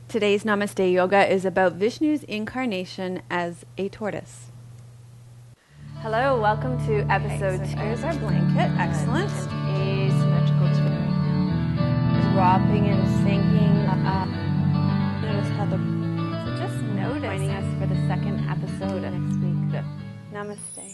Today's Namaste Yoga is about Vishnu's incarnation as a tortoise. Hello, welcome to episode 2. Here's our blanket. Excellent. Asymmetrical twin right now. Dropping and sinking up. Notice how So just notice. joining us for the second episode of next week. Namaste.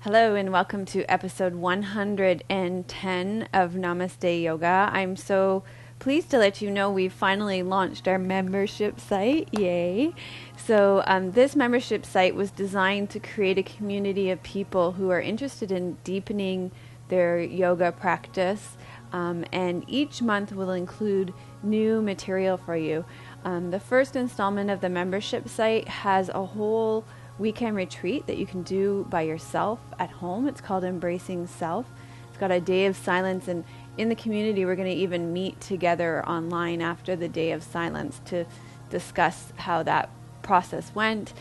Hello and welcome to episode 110 of Namaste Yoga. I'm so pleased to let you know we've finally launched our membership site. Yay! So this membership site was designed to create a community of people who are interested in deepening their yoga practice, and each month will include new material for you. The first installment of the membership site has a whole weekend retreat that you can do by yourself at home. It's called Embracing Self. It's got a day of silence, and in the community we're going to even meet together online after the day of silence to discuss how that process went.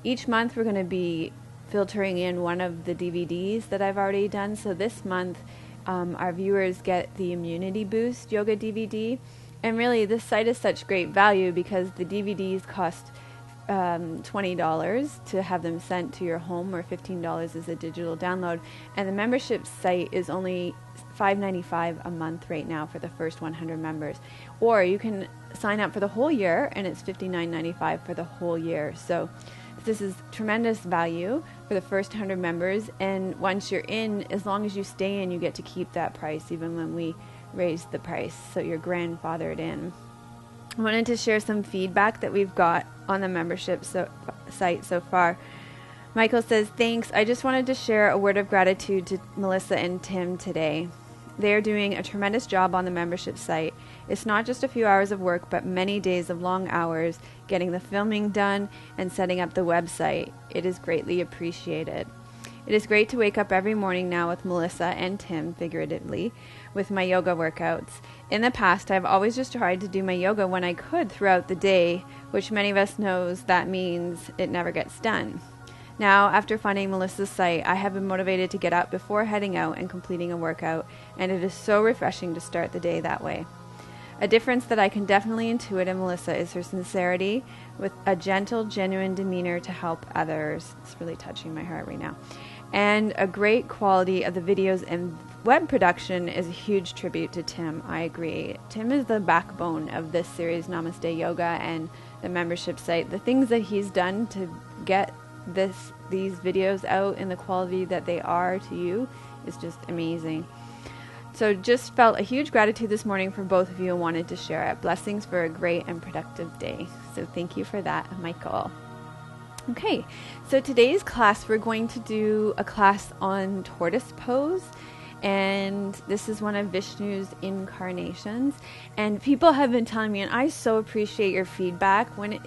Each month we're going to be filtering in one of the DVDs that I've already done. So this month our viewers get the Immunity Boost Yoga DVD, and really this site is such great value because the DVDs cost $20 to have them sent to your home, or $15 is a digital download, and the membership site is only $5.95 a month right now for the first 100 members, or you can sign up for the whole year and it's $59.95 for the whole year. So this is tremendous value for the first 100 members, and once you're in, as long as you stay in, you get to keep that price even when we raise the price, so you're grandfathered in. I wanted to share some feedback that we've got on the membership site so far. Michael says, thanks. I just wanted to share a word of gratitude to Melissa and Tim today. They are doing a tremendous job on the membership site. It's not just a few hours of work, but many days of long hours getting the filming done and setting up the website. It is greatly appreciated. It is great to wake up every morning now with Melissa and Tim, figuratively, with my yoga workouts. In the past, I've always just tried to do my yoga when I could throughout the day, which many of us knows that means it never gets done. Now, after finding Melissa's site, I have been motivated to get up before heading out and completing a workout, and it is so refreshing to start the day that way. A difference that I can definitely intuit in Melissa is her sincerity with a gentle, genuine demeanor to help others. It's really touching my heart right now. And a great quality of the videos and web production is a huge tribute to Tim. I agree. Tim is the backbone of this series, Namaste Yoga, and the membership site. The things that he's done to get these videos out in the quality that they are to you is just amazing. So just felt a huge gratitude this morning for both of you and wanted to share it. Blessings for a great and productive day. So thank you for that, Michael. Okay, so today's class we're going to do a class on tortoise pose, and this is one of Vishnu's incarnations, and people have been telling me, and I so appreciate your feedback when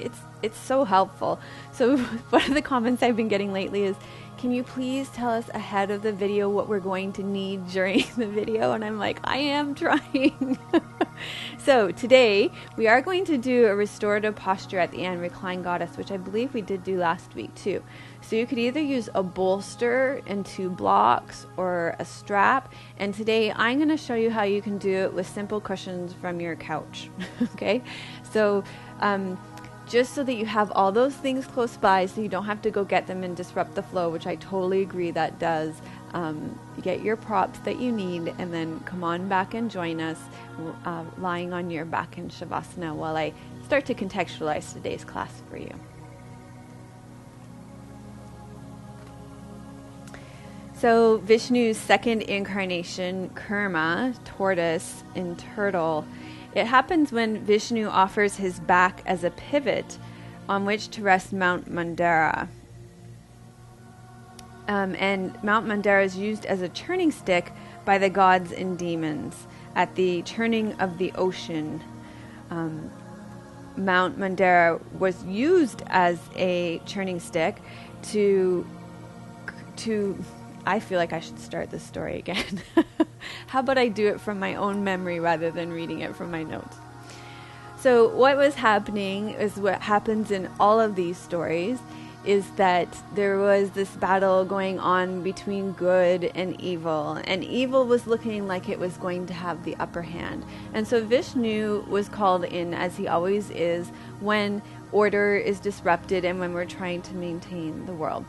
it's so helpful. So one of the comments I've been getting lately is, can you please tell us ahead of the video what we're going to need during the video? And I'm like, I am trying. So today we are going to do a restorative posture at the end, reclined goddess, which I believe we did do last week too. So you could either use a bolster and 2 blocks or a strap. And today I'm going to show you how you can do it with simple cushions from your couch. Okay, so just so that you have all those things close by so you don't have to go get them and disrupt the flow, which I totally agree that does. You get your props that you need and then come on back and join us lying on your back in Shavasana while I start to contextualize today's class for you. So Vishnu's second incarnation, Kurma, tortoise and turtle, it happens when Vishnu offers his back as a pivot on which to rest Mount Mandara. And Mount Mandara is used as a churning stick by the gods and demons at the churning of the ocean. Mount Mandara was used as a churning stick to I feel like I should start this story again. How about I do it from my own memory rather than reading it from my notes? So what was happening is what happens in all of these stories is that there was this battle going on between good and evil was looking like it was going to have the upper hand. And so Vishnu was called in, as he always is, when order is disrupted and when we're trying to maintain the world.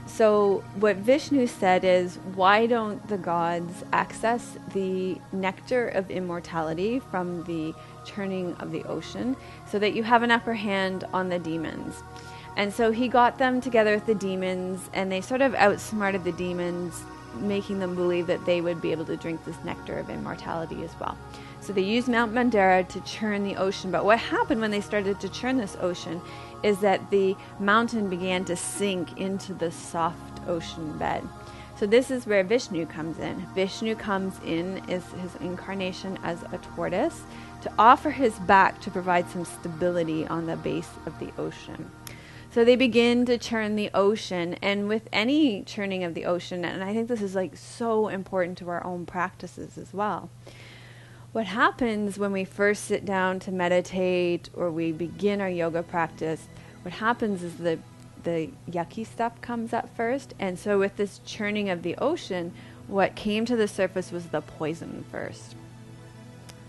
So what Vishnu said is, why don't the gods access the nectar of immortality from the churning of the ocean so that you have an upper hand on the demons? And so he got them together with the demons, and they sort of outsmarted the demons, making them believe that they would be able to drink this nectar of immortality as well. So they used Mount Mandara to churn the ocean. But what happened when they started to churn this ocean is that the mountain began to sink into the soft ocean bed. So this is where Vishnu comes in. Vishnu comes in as his incarnation as a tortoise to offer his back to provide some stability on the base of the ocean. So they begin to churn the ocean, and with any churning of the ocean, and I think this is like so important to our own practices as well. What happens when we first sit down to meditate or we begin our yoga practice, what happens is the yucky stuff comes up first. And so with this churning of the ocean, what came to the surface was the poison first.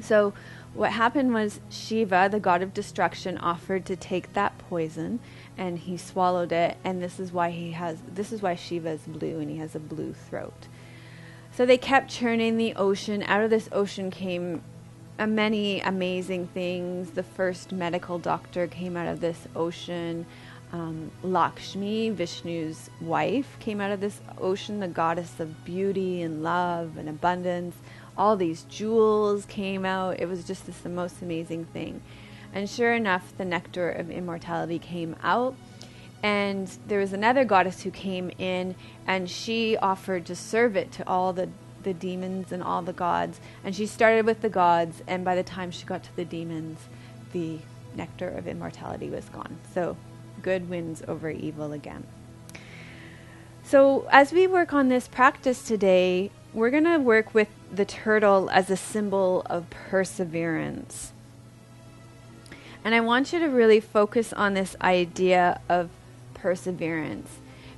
So what happened was Shiva, the god of destruction, offered to take that poison, and he swallowed it, and this is why Shiva is blue and he has a blue throat. So they kept churning the ocean. Out of this ocean came many amazing things. The first medical doctor came out of this ocean. Lakshmi, Vishnu's wife, came out of this ocean, the goddess of beauty and love and abundance. All these jewels came out. It was just the most amazing thing. And sure enough, the nectar of immortality came out. And there was another goddess who came in, and she offered to serve it to all the demons and all the gods. And she started with the gods, and by the time she got to the demons, the nectar of immortality was gone. So good wins over evil again. So as we work on this practice today, we're going to work with the turtle as a symbol of perseverance. And I want you to really focus on this idea of perseverance,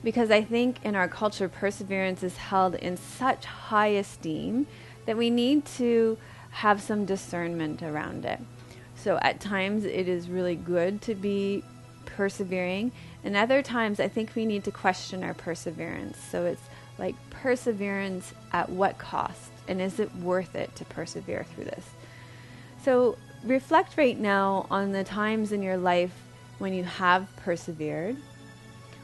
because I think in our culture, perseverance is held in such high esteem that we need to have some discernment around it. So at times it is really good to be persevering, and other times I think we need to question our perseverance. So it's like, perseverance at what cost? And is it worth it to persevere through this? So reflect right now on the times in your life when you have persevered,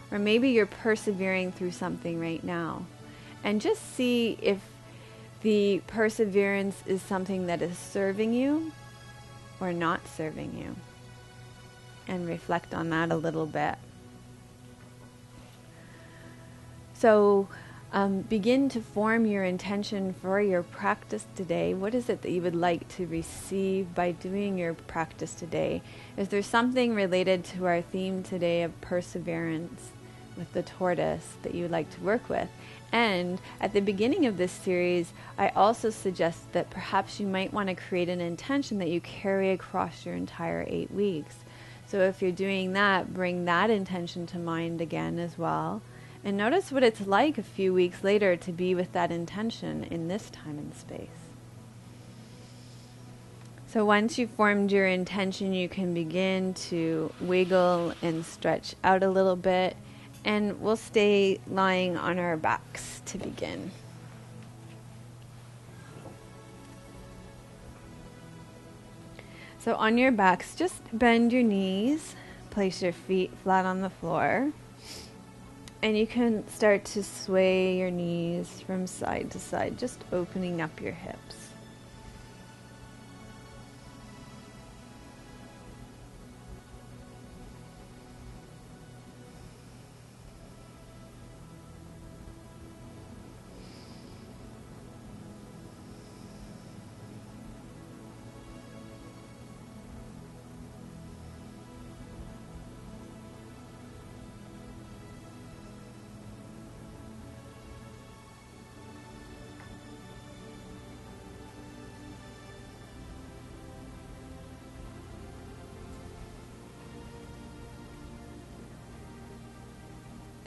or maybe you're persevering through something right now, and just see if the perseverance is something that is serving you or not serving you, and reflect on that a little bit. So begin to form your intention for your practice today. What is it that you would like to receive by doing your practice today? Is there something related to our theme today of perseverance with the tortoise that you would like to work with? And at the beginning of this series, I also suggest that perhaps you might want to create an intention that you carry across your entire 8 weeks. So if you're doing that, bring that intention to mind again as well. And notice what it's like a few weeks later to be with that intention in this time and space. So once you've formed your intention, you can begin to wiggle and stretch out a little bit. And we'll stay lying on our backs to begin. So on your backs, just bend your knees, place your feet flat on the floor. And you can start to sway your knees from side to side, just opening up your hips.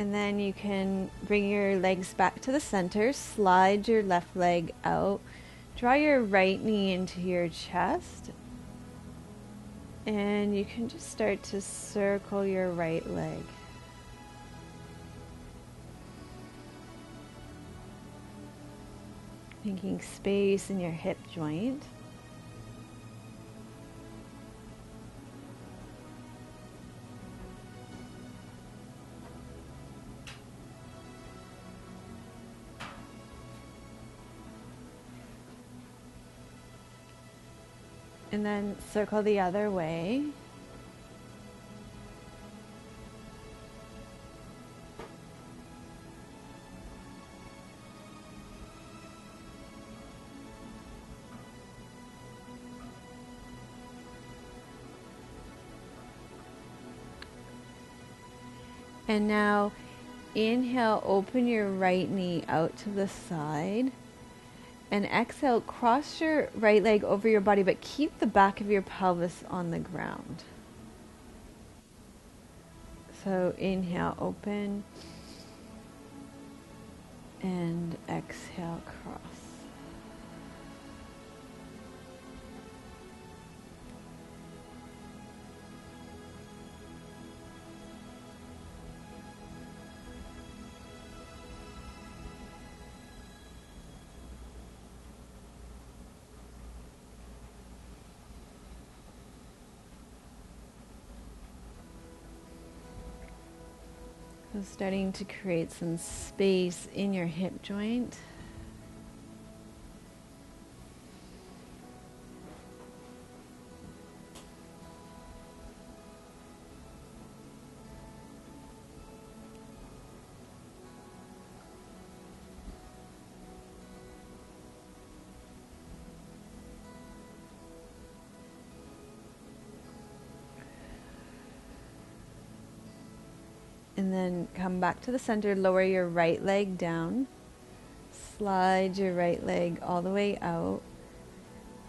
And then you can bring your legs back to the center, slide your left leg out, draw your right knee into your chest, and you can just start to circle your right leg. Making space in your hip joint. And then circle the other way. And now inhale, open your right knee out to the side. And exhale, cross your right leg over your body, but keep the back of your pelvis on the ground. So inhale, open. And exhale, cross. So starting to create some space in your hip joint. And then come back to the center, lower your right leg down, slide your right leg all the way out,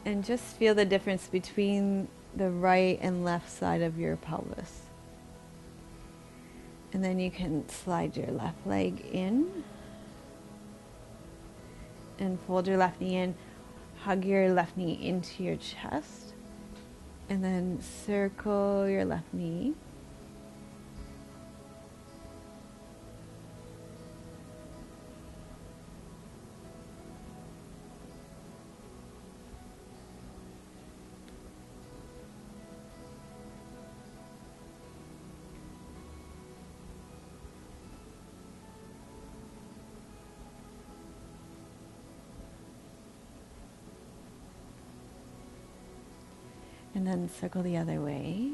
and just feel the difference between the right and left side of your pelvis. And then you can slide your left leg in and fold your left knee in, hug your left knee into your chest, and then circle your left knee. And then circle the other way.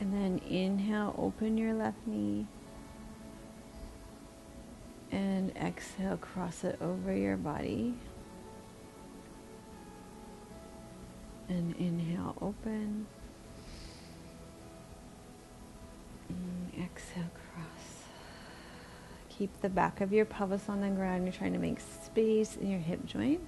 And then inhale, open your left knee. And exhale, cross it over your body. And inhale, open. And exhale, cross. Keep the back of your pelvis on the ground. You're trying to make space in your hip joint.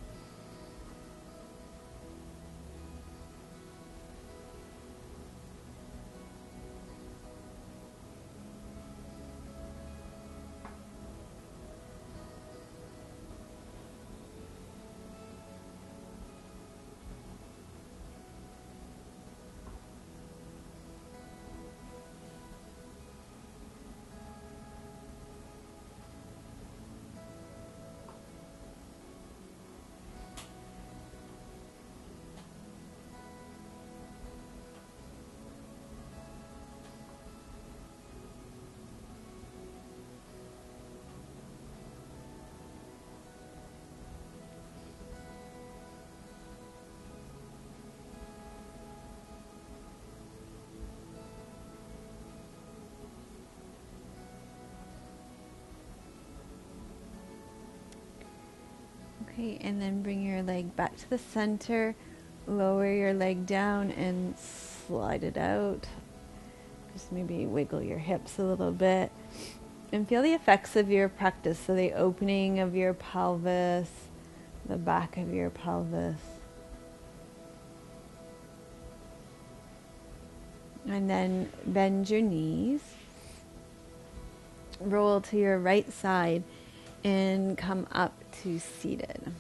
Okay, and then bring your leg back to the center. Lower your leg down and slide it out. Just maybe wiggle your hips a little bit. And feel the effects of your practice. So the opening of your pelvis, the back of your pelvis. And then bend your knees. Roll to your right side and come up to seated.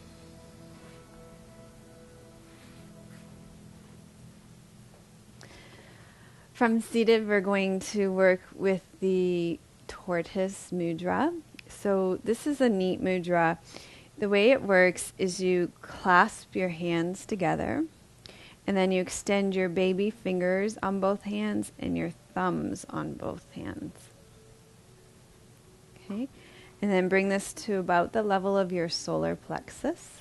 From seated, we're going to work with the Tortoise mudra. So this is a neat mudra. The way it works is you clasp your hands together, and then you extend your baby fingers on both hands and your thumbs on both hands. Okay, and then bring this to about the level of your solar plexus.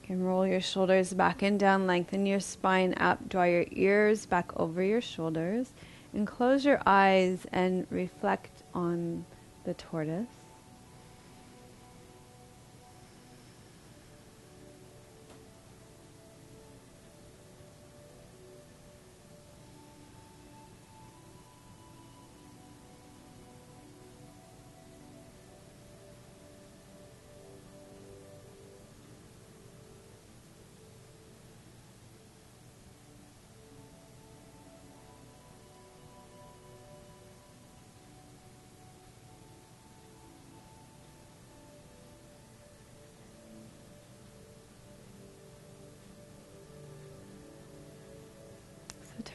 You can roll your shoulders back and down, lengthen your spine up, draw your ears back over your shoulders, and close your eyes and reflect on the tortoise.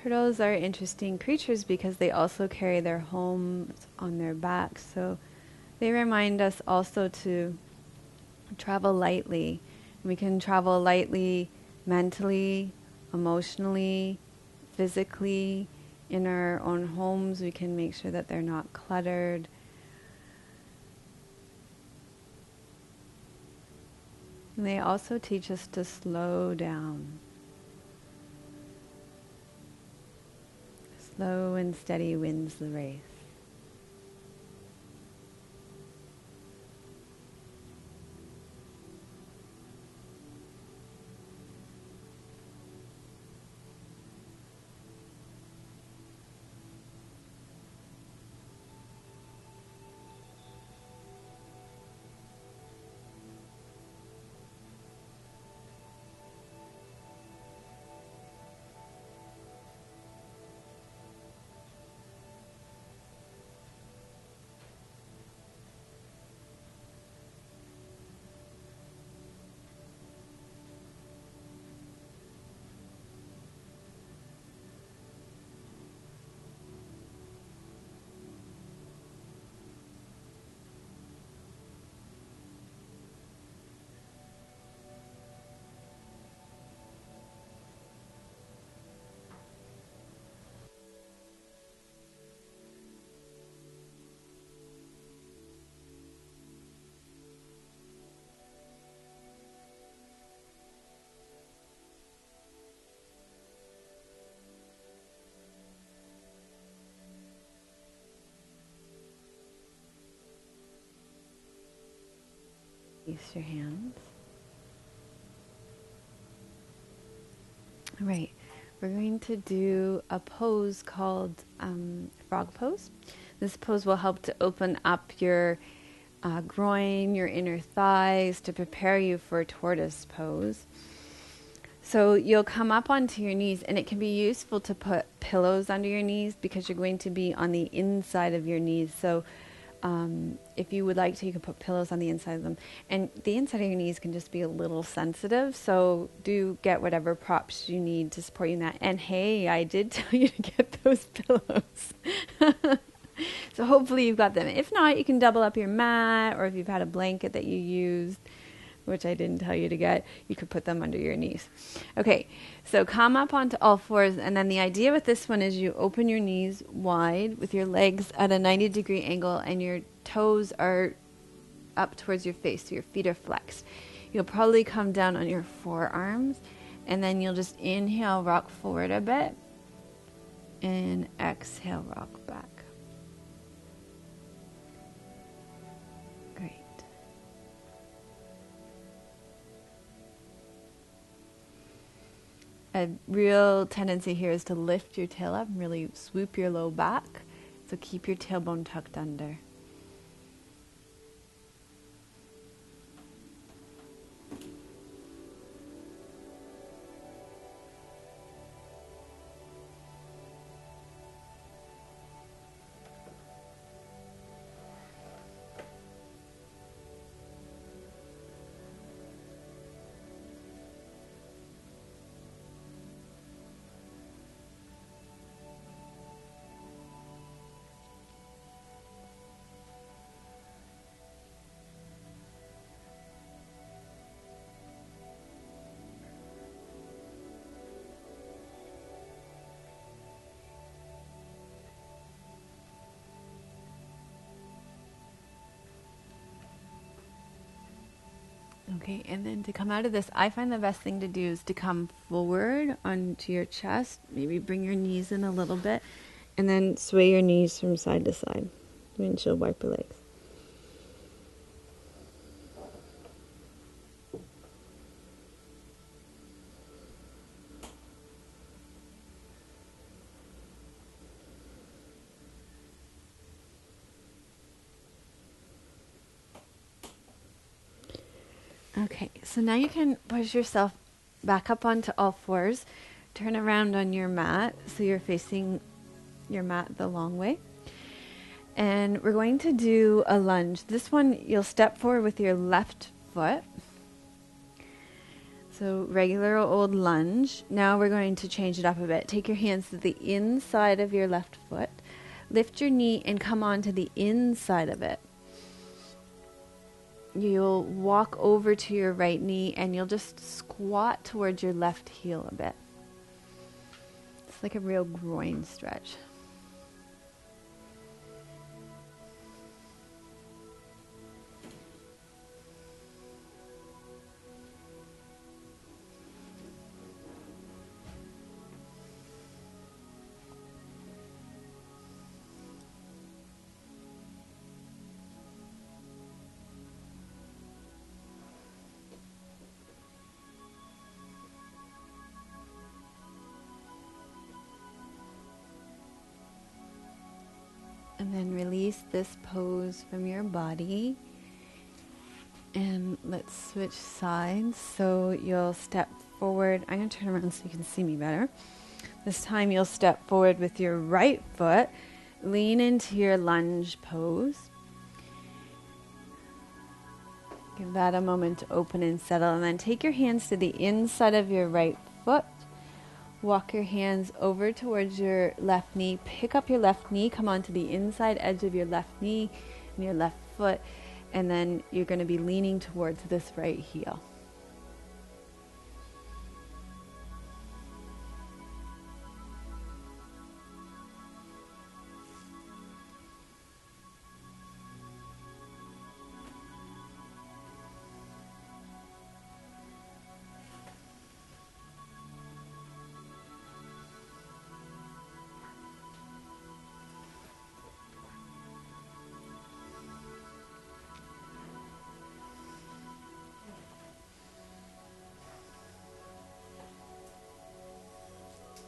Turtles are interesting creatures because they also carry their homes on their backs. So they remind us also to travel lightly. We can travel lightly mentally, emotionally, physically. In our own homes, we can make sure that they're not cluttered. And they also teach us to slow down. Slow and steady wins the race. Release your hands. All right, we're going to do a pose called frog pose. This pose will help to open up your groin, your inner thighs, to prepare you for a tortoise pose. So you'll come up onto your knees, and it can be useful to put pillows under your knees because you're going to be on the inside of your knees. So if you would like to, you can put pillows on the inside of them. And the inside of your knees can just be a little sensitive, so do get whatever props you need to support you in that. And hey, I did tell you to get those pillows. So hopefully you've got them. If not, you can double up your mat, or if you've had a blanket that you used, which I didn't tell you to get, you could put them under your knees. Okay, so come up onto all fours, and then the idea with this one is you open your knees wide with your legs at a 90-degree angle, and your toes are up towards your face, so your feet are flexed. You'll probably come down on your forearms, and then you'll just inhale, rock forward a bit, and exhale, rock back. Great. A real tendency here is to lift your tail up and really swoop your low back. So keep your tailbone tucked under. Okay, and then to come out of this, I find the best thing to do is to come forward onto your chest, maybe bring your knees in a little bit, and then sway your knees from side to side. Windshield wiper legs. Okay, so now you can push yourself back up onto all fours. Turn around on your mat so you're facing your mat the long way. And we're going to do a lunge. This one, you'll step forward with your left foot. So regular old lunge. Now we're going to change it up a bit. Take your hands to the inside of your left foot. Lift your knee and come onto the inside of it. You'll walk over to your right knee and you'll just squat towards your left heel a bit. It's like a real groin stretch. And then release this pose from your body. And let's switch sides. So you'll step forward. I'm going to turn around so you can see me better. This time you'll step forward with your right foot. Lean into your lunge pose. Give that a moment to open and settle. And then take your hands to the inside of your right foot. Walk your hands over towards your left knee. Pick up your left knee. Come onto the inside edge of your left knee and your left foot. And then you're going to be leaning towards this right heel.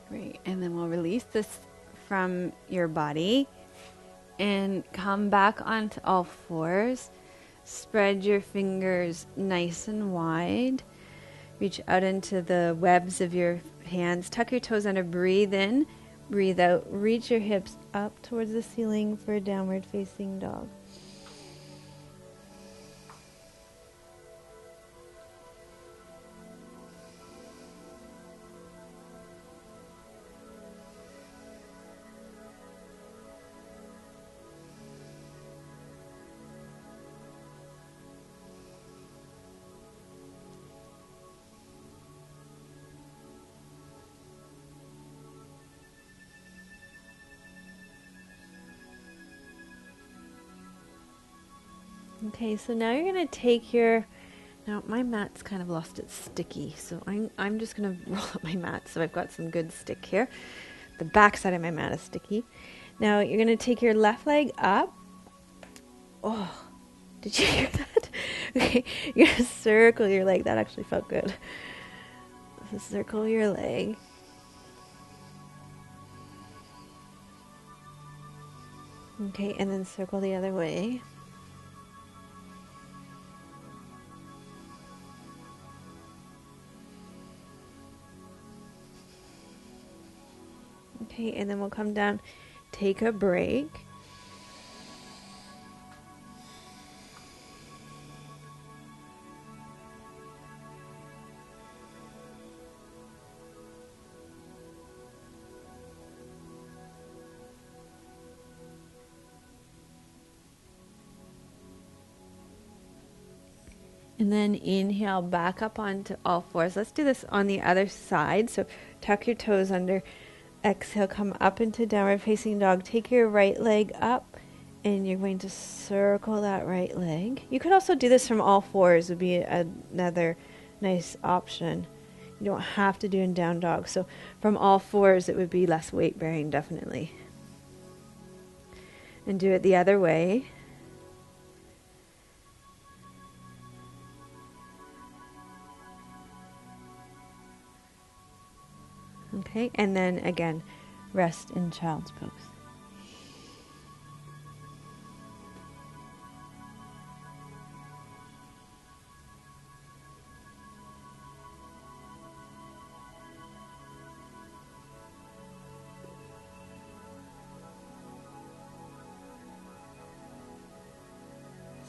Great, and then we'll release this from your body and come back onto all fours. Spread your fingers nice and wide. Reach out into the webs of your hands. Tuck your toes under. Breathe in, breathe out. Reach your hips up towards the ceiling for a downward facing dog. Okay, so now you're going to take now my mat's kind of lost its sticky, so I'm just going to roll up my mat so I've got some good stick here. The back side of my mat is sticky. Now you're going to take your left leg up. Oh, did you hear that? Okay, you're going to circle your leg. That actually felt good. So circle your leg. Okay, and then circle the other way. Okay, and then we'll come down, take a break. And then inhale back up onto all fours. Let's do this on the other side. So tuck your toes under. Exhale, come up into downward facing dog. Take your right leg up and you're going to circle that right leg. You could also do this from all fours, would be another nice option. You don't have to do in down dog. So from all fours, it would be less weight bearing, definitely. And do it the other way. Okay, and then again, rest in child's pose.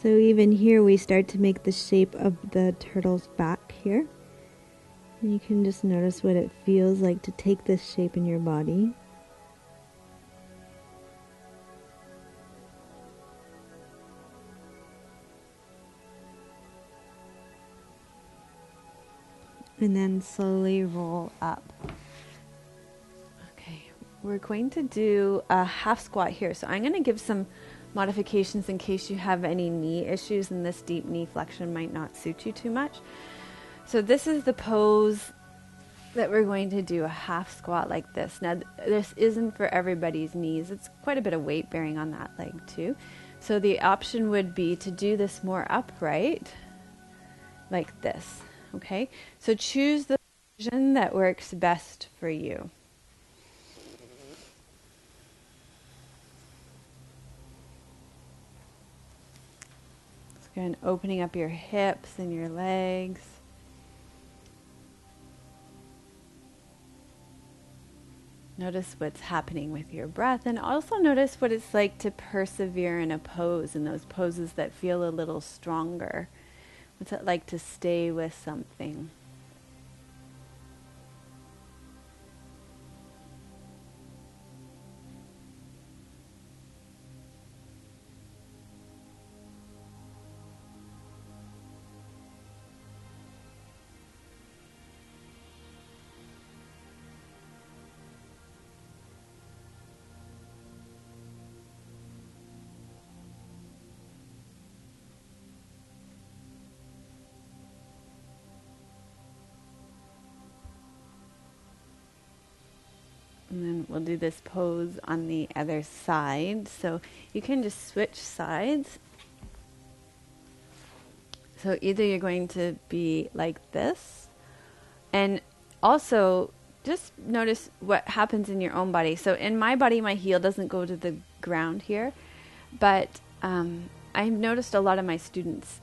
So even here we start to make the shape of the turtle's back here. And you can just notice what it feels like to take this shape in your body. And then slowly roll up. Okay, we're going to do a half squat here. So I'm going to give some modifications in case you have any knee issues and this deep knee flexion might not suit you too much. So this is the pose that we're going to do, a half squat like this. Now this isn't for everybody's knees. It's quite a bit of weight bearing on that leg too. So the option would be to do this more upright like this. Okay, so choose the version that works best for you. So again, opening up your hips and your legs. Notice what's happening with your breath, and also notice what it's like to persevere in a pose, in those poses that feel a little stronger. What's it like to stay with something? And then we'll do this pose on the other side. So you can just switch sides. So either you're going to be like this, and also just notice what happens in your own body. So in my body, my heel doesn't go to the ground here, but I've noticed a lot of my students'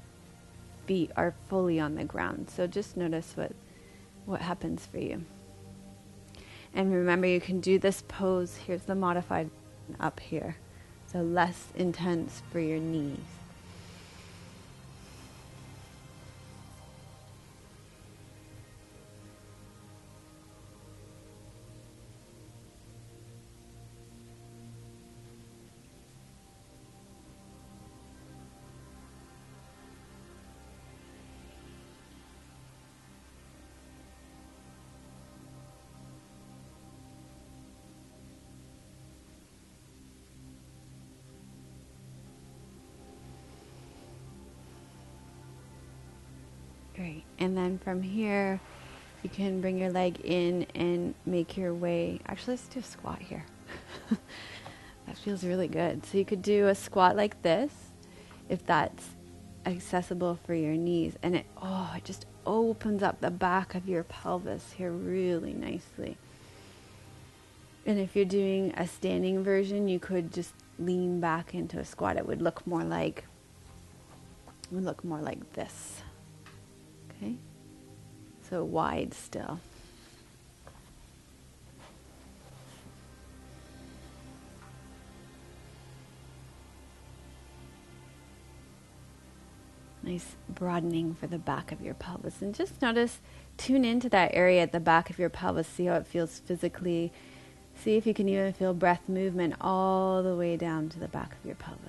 feet are fully on the ground. So just notice what happens for you. And remember, you can do this pose. Here's the modified up here. So less intense for your knees. Great. And then from here, you can bring your leg in and make your way. Actually, let's do a squat here. That feels really good. So you could do a squat like this, if that's accessible for your knees. And it just opens up the back of your pelvis here really nicely. And if you're doing a standing version, you could just lean back into a squat. It would look more like this. Okay? So wide still. Nice broadening for the back of your pelvis. And just tune into that area at the back of your pelvis. See how it feels physically. See if you can even feel breath movement all the way down to the back of your pelvis.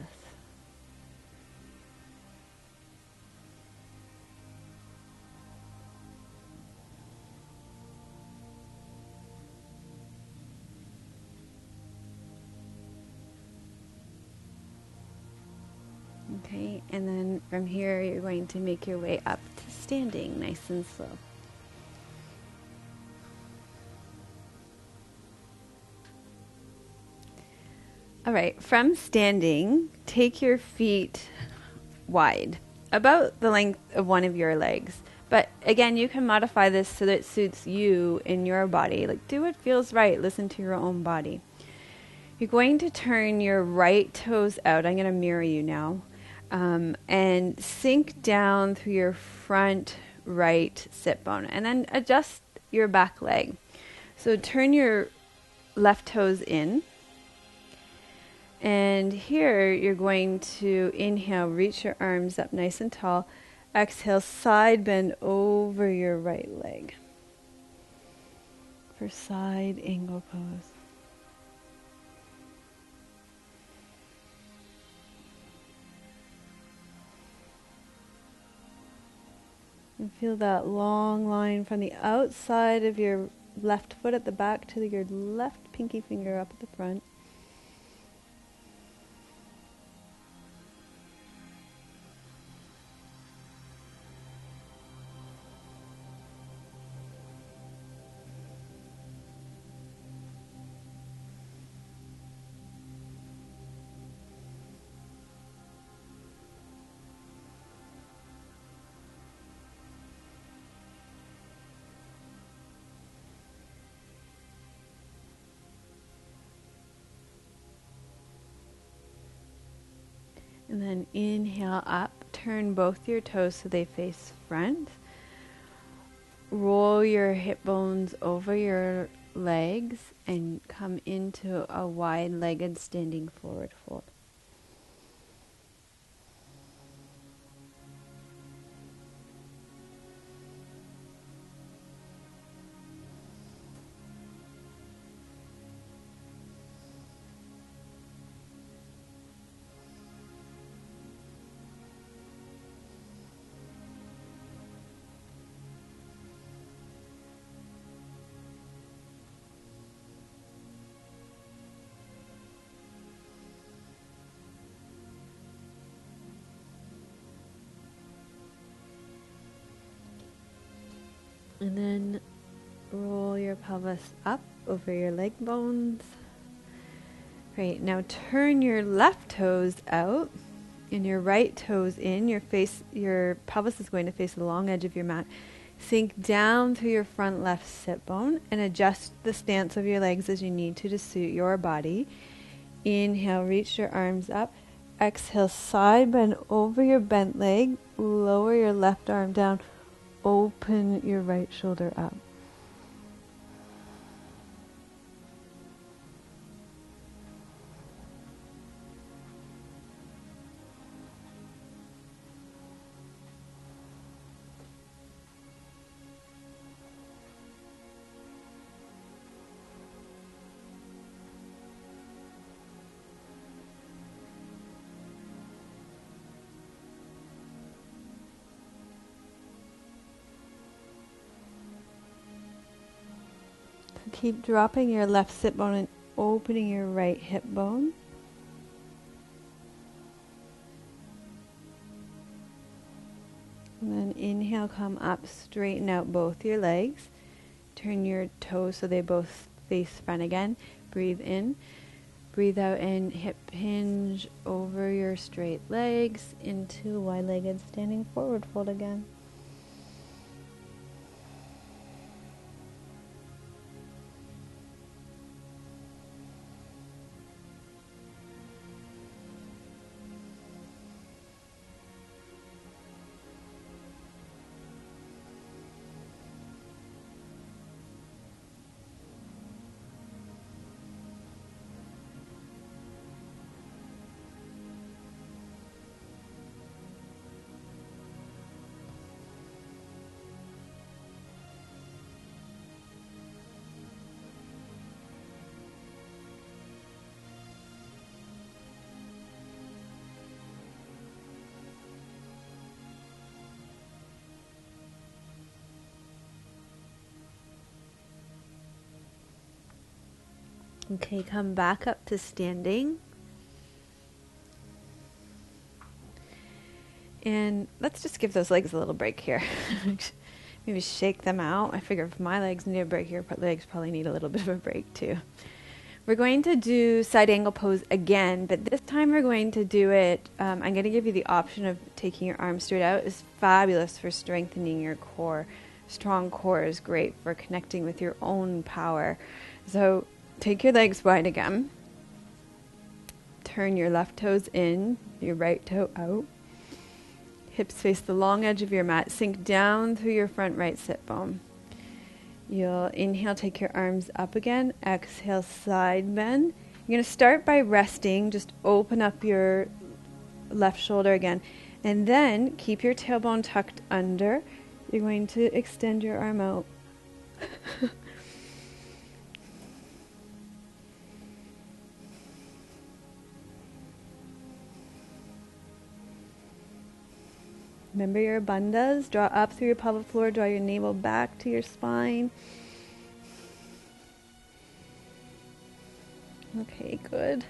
Okay, and then from here you're going to make your way up to standing, nice and slow. All right, from standing, take your feet wide, about the length of one of your legs. But again, you can modify this so that it suits you in your body. Like, do what feels right. Listen to your own body. You're going to turn your right toes out. I'm going to mirror you now. And sink down through your front right sit bone. And then adjust your back leg. So turn your left toes in. And here you're going to inhale, reach your arms up nice and tall. Exhale, side bend over your right leg for side angle pose. And feel that long line from the outside of your left foot at the back to your left pinky finger up at the front. And then inhale up, turn both your toes so they face front. Roll your hip bones over your legs and come into a wide-legged standing forward fold. And then roll your pelvis up over your leg bones. Great. Now turn your left toes out and your right toes in. Your pelvis is going to face the long edge of your mat. Sink down through your front left sit bone and adjust the stance of your legs as you need to suit your body. Inhale, reach your arms up. Exhale, side bend over your bent leg. Lower your left arm down. Open your right shoulder up. Keep dropping your left sit bone and opening your right hip bone. And then inhale, come up, straighten out both your legs. Turn your toes so they both face front again. Breathe in. Breathe out in, hip hinge over your straight legs into wide-legged standing forward fold again. Okay, come back up to standing. And let's just give those legs a little break here. Maybe shake them out. I figure if my legs need a break, your legs probably need a little bit of a break too. We're going to do side angle pose again, but this time we're going to do it, I'm going to give you the option of taking your arms straight out. It's fabulous for strengthening your core. Strong core is great for connecting with your own power. So take your legs wide again. Turn your left toes in, your right toe out. Hips face the long edge of your mat. Sink down through your front right sit bone. You'll inhale, take your arms up again. Exhale, side bend. You're going to start by resting. Just open up your left shoulder again. And then keep your tailbone tucked under. You're going to extend your arm out. Remember your bandhas. Draw up through your pelvic floor. Draw your navel back to your spine. Okay, good.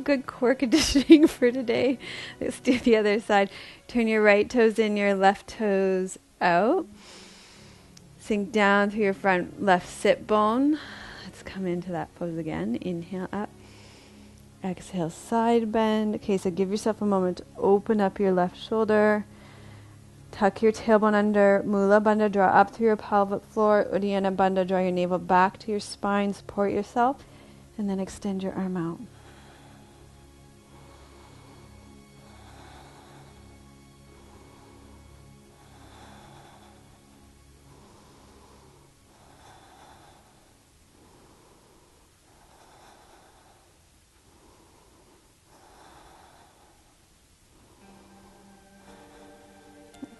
Good core conditioning for today. Let's do the other side. Turn your right toes in, your left toes out. Sink down through your front left sit bone. Let's come into that pose again. Inhale up. Exhale, side bend. Okay, so give yourself a moment to open up your left shoulder. Tuck your tailbone under. Mula Bandha, draw up through your pelvic floor. Uddiyana Bandha, draw your navel back to your spine. Support yourself. And then extend your arm out.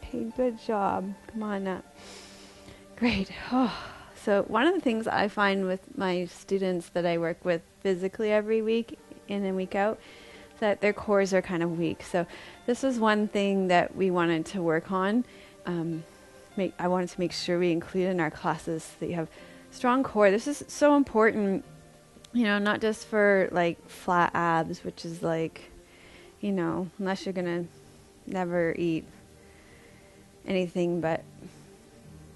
Okay, good job. Come on up. Great. Oh. So one of the things I find with my students that I work with physically every week, in and week out, is that their cores are kind of weak. So this was one thing that we wanted to work on. I wanted to make sure we include in our classes that you have strong core. This is so important, not just for like flat abs, which is like, unless you're going to never eat anything but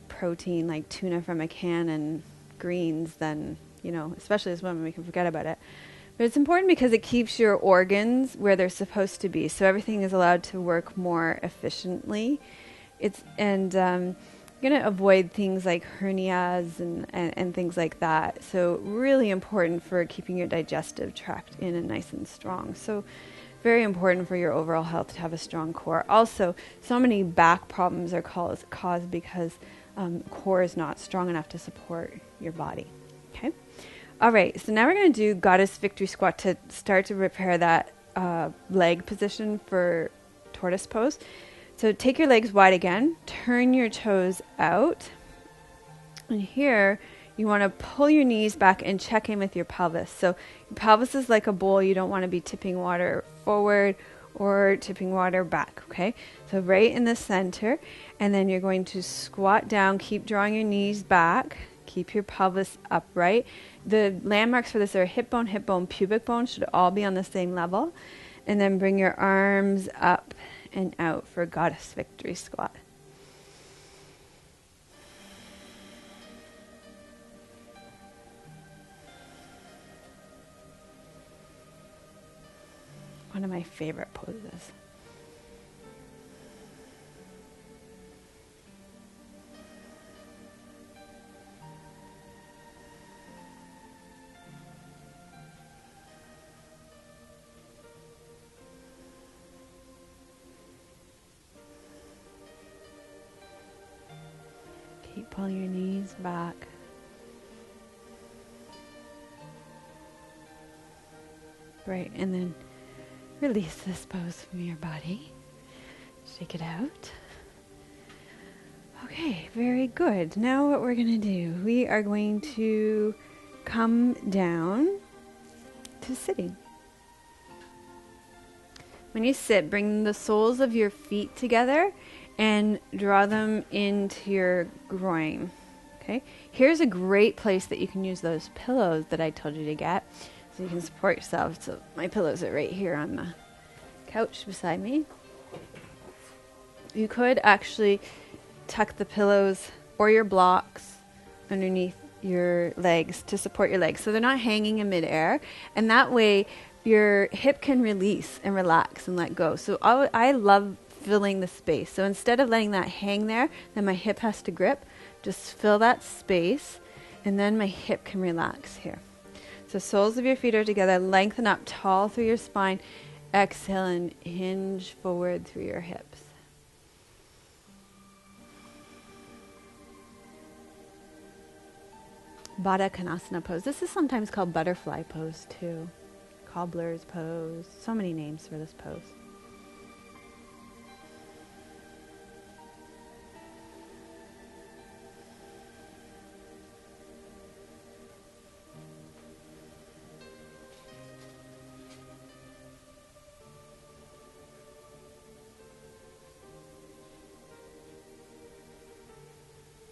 protein like tuna from a can and greens, then, especially as women, we can forget about it. But it's important because it keeps your organs where they're supposed to be. So everything is allowed to work more efficiently. You're going to avoid things like hernias and things like that. So really important for keeping your digestive tract in and nice and strong. So very important for your overall health to have a strong core. Also, so many back problems are caused because core is not strong enough to support your body. Okay? All right, so now we're going to do Goddess Victory Squat to start to repair that leg position for tortoise pose. So take your legs wide again, turn your toes out, and here you want to pull your knees back and check in with your pelvis. So your pelvis is like a bowl. You don't want to be tipping water forward or tipping water back, okay? So right in the center, and then you're going to squat down, keep drawing your knees back, keep your pelvis upright. The landmarks for this are hip bone, pubic bone should all be on the same level. And then bring your arms up and out for Goddess Victory Squat. one of my favorite poses. Keep pulling your knees back. Right, and then release this pose from your body. Shake it out. Okay, very good. Now what we're going to do, we are going to come down to sitting. When you sit, bring the soles of your feet together and draw them into your groin. Okay, here's a great place that you can use those pillows that I told you to get so you can support yourself. So my pillows are right here on the couch beside me. You could actually tuck the pillows or your blocks underneath your legs to support your legs so they're not hanging in midair, and that way your hip can release and relax and let go. So I love filling the space. So instead of letting that hang there, then my hip has to grip, just fill that space, and then my hip can relax here. So soles of your feet are together, lengthen up tall through your spine, exhale and hinge forward through your hips. Baddha Konasana pose. This is sometimes called butterfly pose too. Cobbler's pose. So many names for this pose.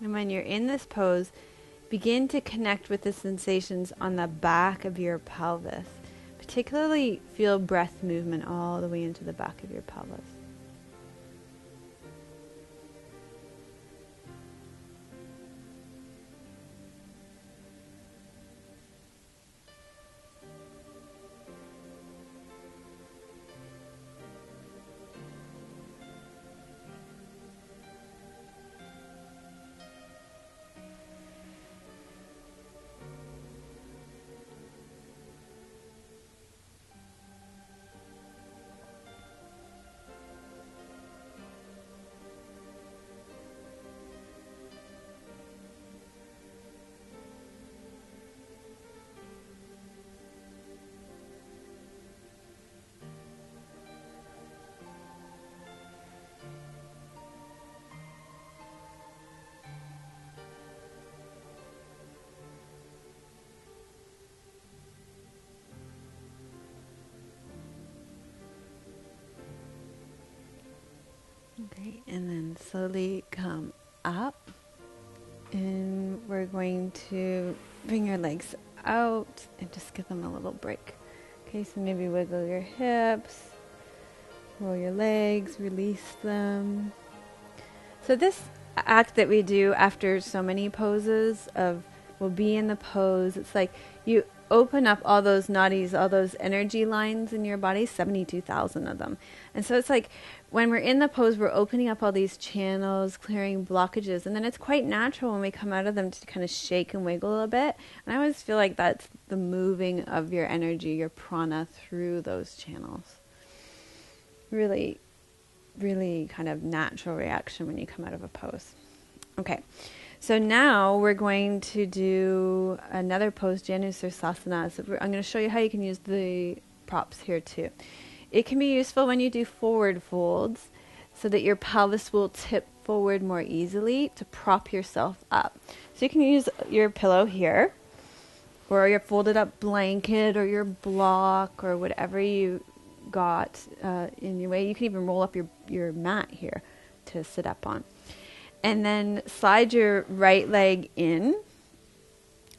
And when you're in this pose, begin to connect with the sensations on the back of your pelvis. Particularly feel breath movement all the way into the back of your pelvis. Okay, and then slowly come up, and we're going to bring your legs out and just give them a little break. Okay, so maybe wiggle your hips, roll your legs, release them. So this act that we do after so many poses of we'll be in the pose, it's like you open up all those nadis, all those energy lines in your body, 72,000 of them. And so it's like when we're in the pose, we're opening up all these channels, clearing blockages, and then it's quite natural when we come out of them to kind of shake and wiggle a bit. And I always feel like that's the moving of your energy, your prana through those channels. Really, really kind of natural reaction when you come out of a pose. Okay. So now we're going to do another pose, Janusirsasana. So I'm going to show you how you can use the props here too. It can be useful when you do forward folds so that your pelvis will tip forward more easily to prop yourself up. So you can use your pillow here or your folded up blanket or your block or whatever you got in your way. You can even roll up your mat here to sit up on. And then slide your right leg in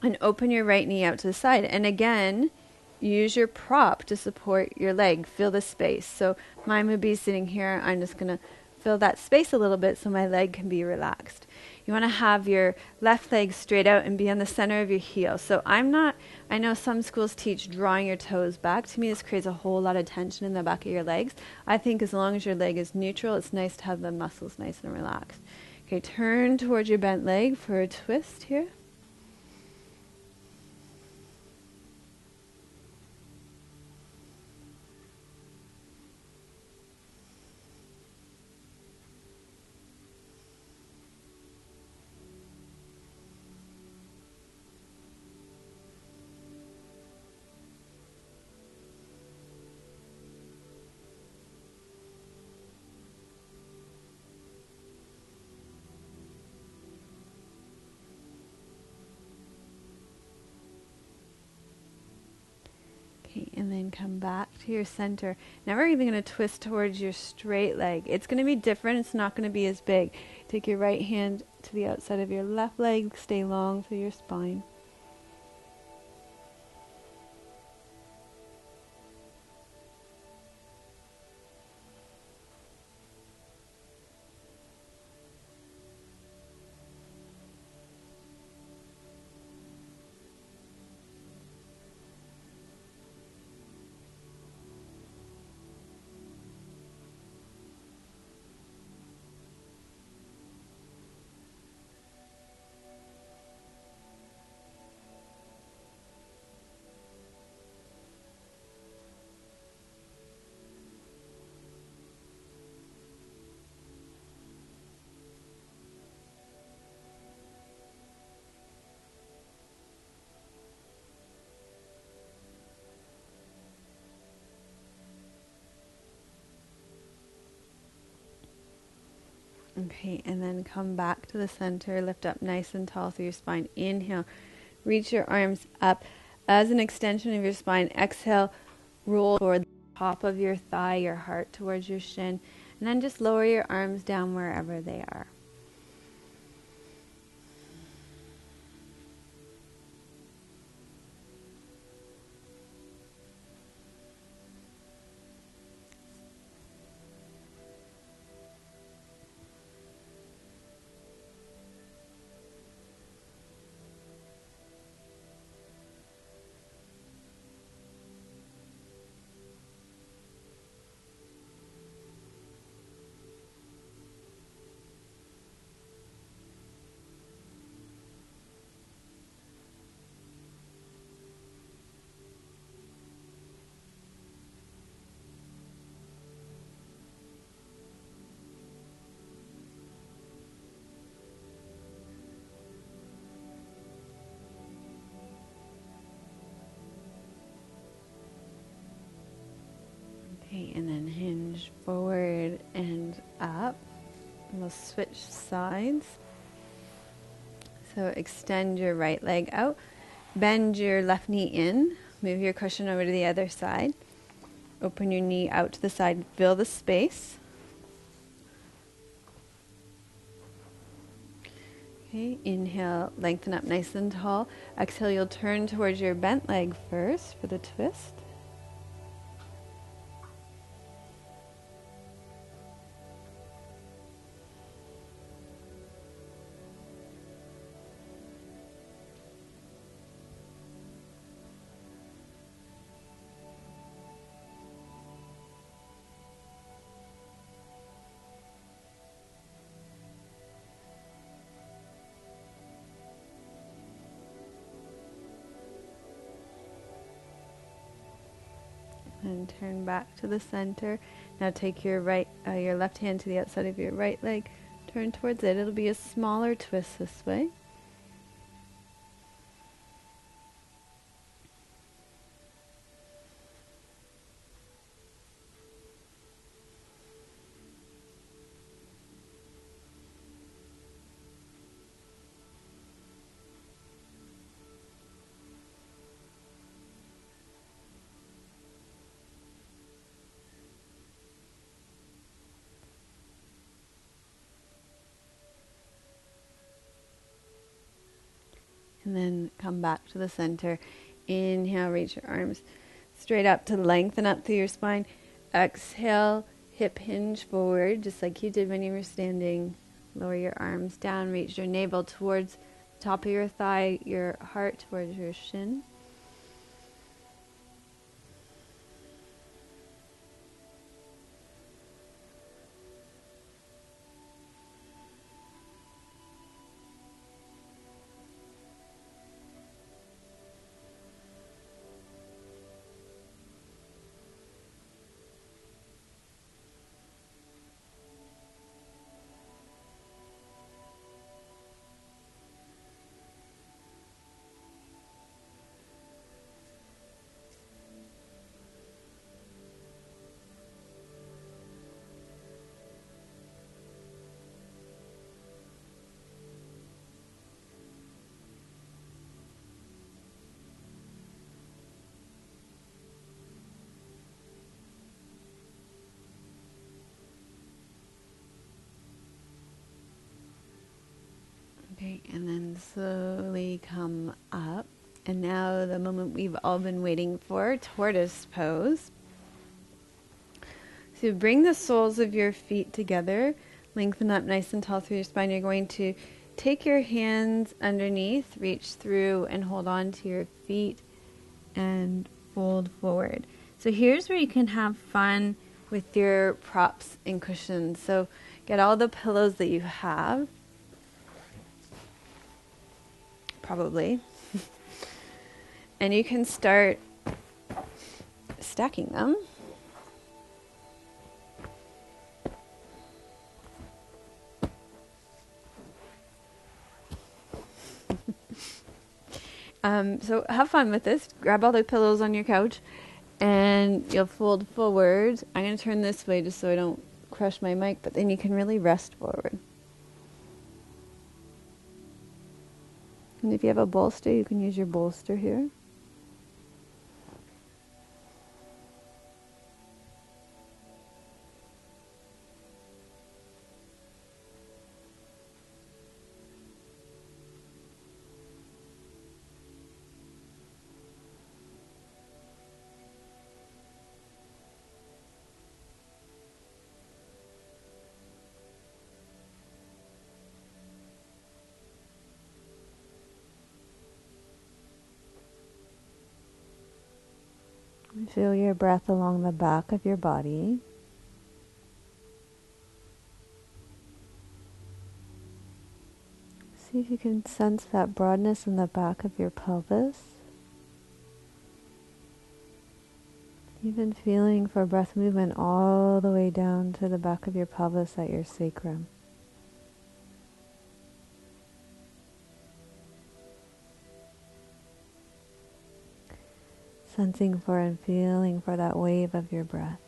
and open your right knee out to the side. And again, use your prop to support your leg. Feel the space. So mine would be sitting here. I'm just going to fill that space a little bit so my leg can be relaxed. You want to have your left leg straight out and be on the center of your heel. So I know some schools teach drawing your toes back. To me, this creates a whole lot of tension in the back of your legs. I think as long as your leg is neutral, it's nice to have the muscles nice and relaxed. Okay, turn towards your bent leg for a twist here. And then come back to your center. Now we're even going to twist towards your straight leg. It's going to be different. It's not going to be as big. Take your right hand to the outside of your left leg. Stay long through your spine. Okay, and then come back to the center. Lift up nice and tall through your spine. Inhale. Reach your arms up as an extension of your spine. Exhale. Roll toward the top of your thigh, your heart towards your shin. And then just lower your arms down wherever they are. Okay, and then hinge forward and up. And we'll switch sides. So extend your right leg out. Bend your left knee in. Move your cushion over to the other side. Open your knee out to the side. Fill the space. Okay, inhale, lengthen up nice and tall. Exhale, you'll turn towards your bent leg first for the twist. And turn back to the center. Now take your left hand to the outside of your right leg. Turn towards it. It'll be a smaller twist this way. And then come back to the center. Inhale, reach your arms straight up to lengthen up through your spine. Exhale, hip hinge forward, just like you did when you were standing Lower your arms down, reach your navel towards the top of your thigh, your heart towards your shin. Okay, and then slowly come up. And now the moment we've all been waiting for, tortoise pose. So bring the soles of your feet together, lengthen up nice and tall through your spine. You're going to take your hands underneath, reach through and hold on to your feet and fold forward. So here's where you can have fun with your props and cushions. So get all the pillows that you have. Probably. And you can start stacking them. So have fun with this. Grab all the pillows on your couch and you'll fold forward. I'm going to turn this way just so I don't crush my mic, but then you can really rest forward. And if you have a bolster, you can use your bolster here. Feel your breath along the back of your body. See if you can sense that broadness in the back of your pelvis. Even feeling for breath movement all the way down to the back of your pelvis at your sacrum. Sensing for and feeling for that wave of your breath.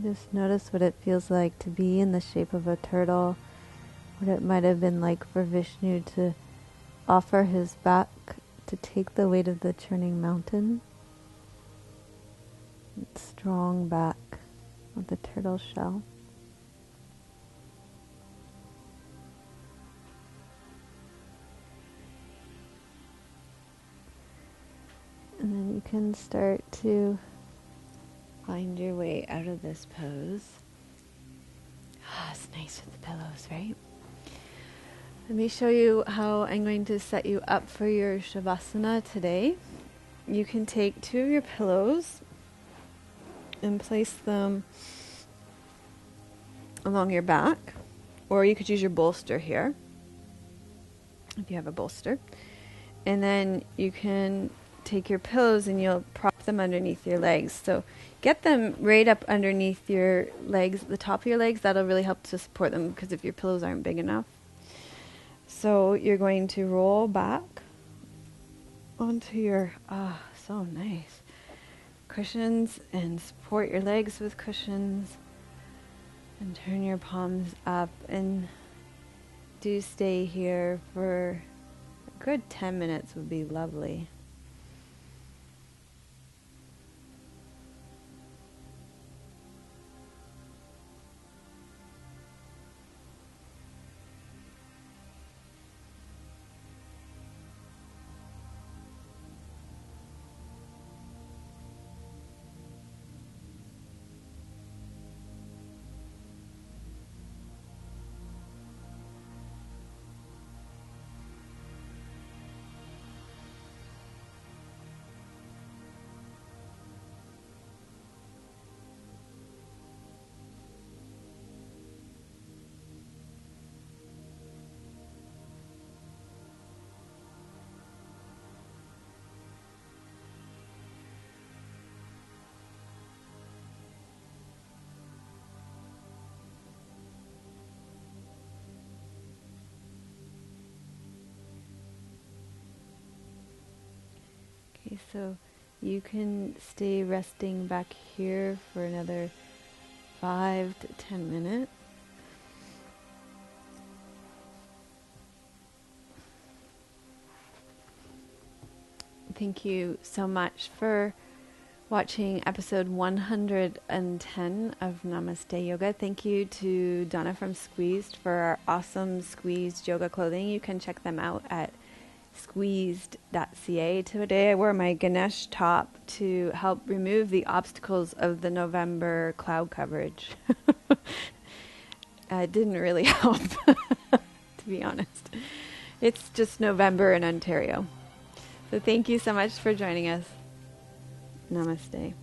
Just notice what it feels like to be in the shape of a turtle, what it might have been like for Vishnu to offer his back to take the weight of the churning mountain. Strong back of the turtle shell. And then you can start to find your way out of this pose. Ah, it's nice with the pillows, right? Let me show you how I'm going to set you up for your Shavasana today. You can take 2 of your pillows and place them along your back, or you could use your bolster here, if you have a bolster. And then you can take your pillows and you'll prop them underneath your legs. So get them right up underneath your legs, the top of your legs. That'll really help to support them, because if your pillows aren't big enough. So you're going to roll back onto your, so nice, cushions, and support your legs with cushions, and turn your palms up, and do stay here for a good 10 minutes would be lovely. Okay, so you can stay resting back here for another 5 to 10 minutes. Thank you so much for watching episode 110 of Namaste Yoga. Thank you to Donna from Squeezed for our awesome Squeezed yoga clothing. You can check them out at squeezed.ca. Today I wore my Ganesh top to help remove the obstacles of the November cloud coverage. It didn't really help, to be honest. It's just November in Ontario. So thank you so much for joining us. Namaste.